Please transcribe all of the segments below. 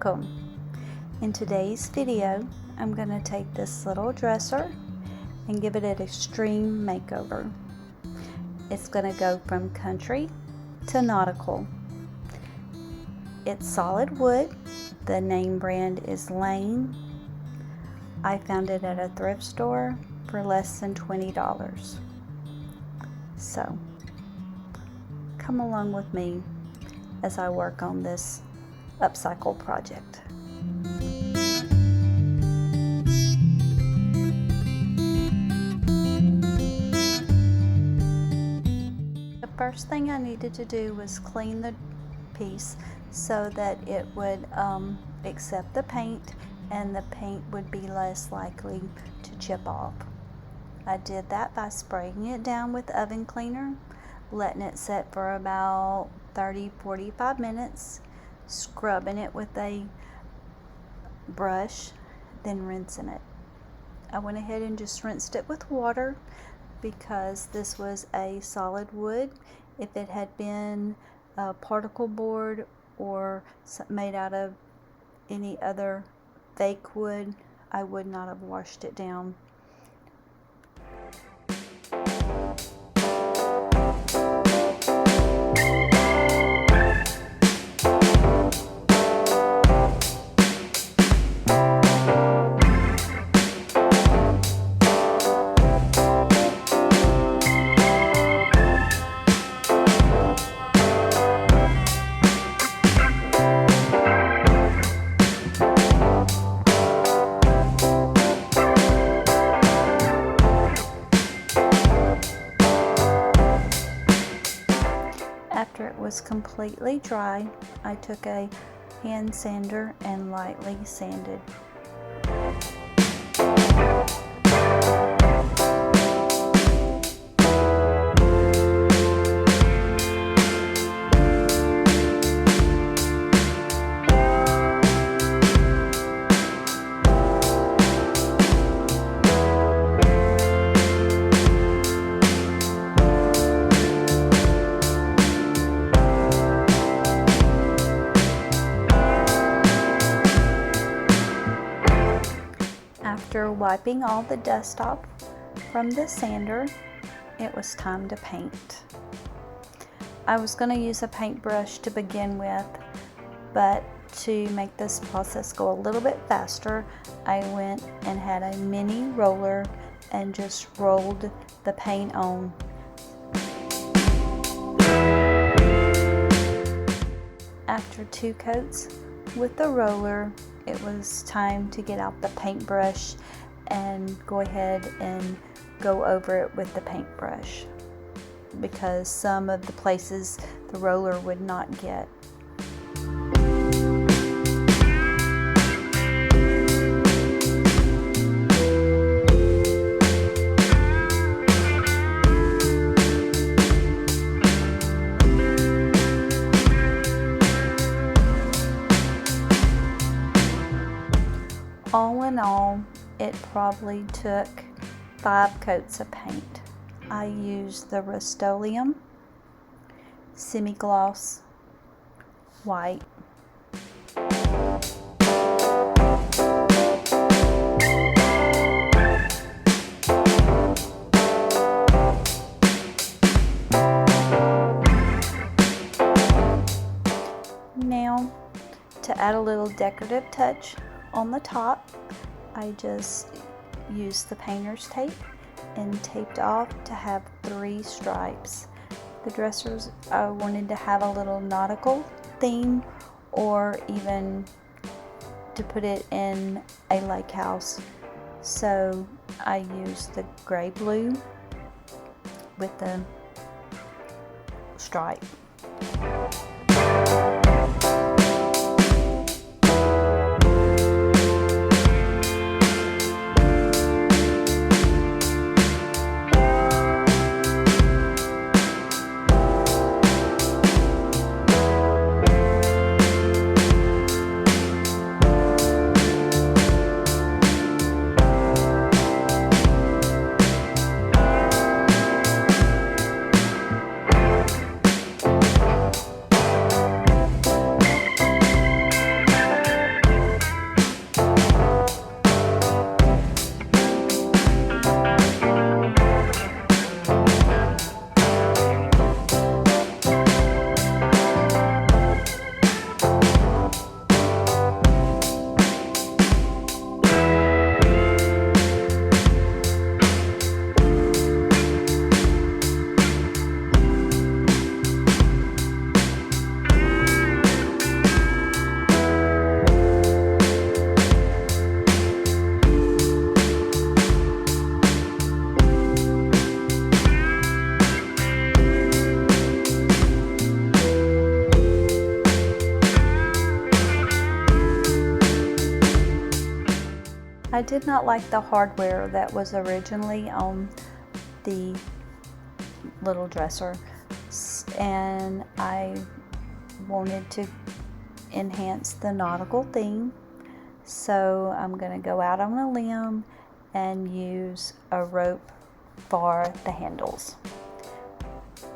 welcome. In today's video, I'm going to take this little dresser and give it an extreme makeover. It's going to go from country to nautical. It's solid wood. The name brand is Lane. I found it at a thrift store for less than $20. So, come along with me as I work on this upcycle project. The first thing I needed to do was clean the piece so that it would accept the paint and the paint would be less likely to chip off. I did that by spraying it down with oven cleaner, letting it set for about 30-45 minutes, scrubbing it with a brush, then rinsing it. I went ahead and just rinsed it with water because this was a solid wood. If it had been a particle board or made out of any other fake wood, I would not have washed it down. After it was completely dry, I took a hand sander and lightly sanded. After wiping all the dust off from the sander, it was time to paint. I was going to use a paintbrush to begin with, but to make this process go a little bit faster, I went and had a mini roller and just rolled the paint on. After 2 coats with the roller, it was time to get out the paintbrush and go ahead and go over it with the paintbrush, because some of the places the roller would not get. All in all, it probably took 5 coats of paint. I used the Rust-Oleum semi-gloss white. Now, to add a little decorative touch on the top, I just used the painter's tape and taped off to have 3 stripes. The dressers, I wanted to have a little nautical theme, or even to put it in a lake house. So I used the gray blue with the stripe. I did not like the hardware that was originally on the little dresser, and I wanted to enhance the nautical theme, so I'm going to go out on a limb and use a rope for the handles.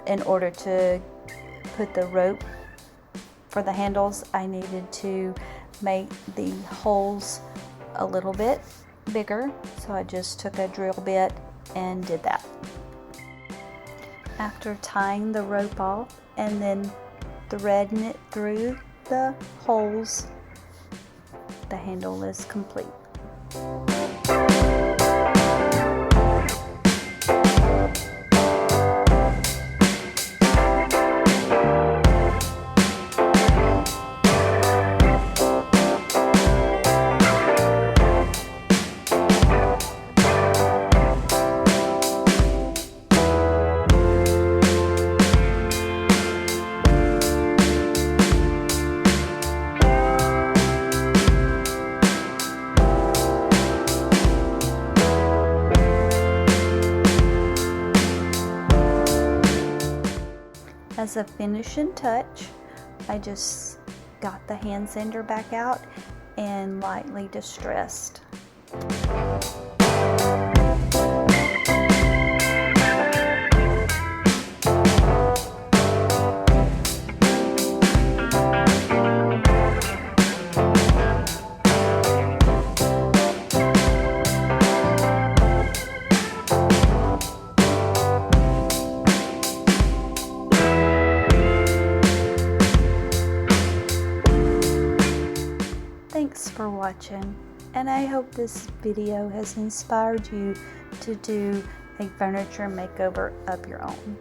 In order to put the rope for the handles, I needed to make the holes a little bit bigger, so I just took a drill bit and did that. After tying the rope off and then threading it through the holes, the handle is complete. As a finishing touch, I just got the hand sander back out and lightly distressed. Thanks for watching, and I hope this video has inspired you to do a furniture makeover of your own.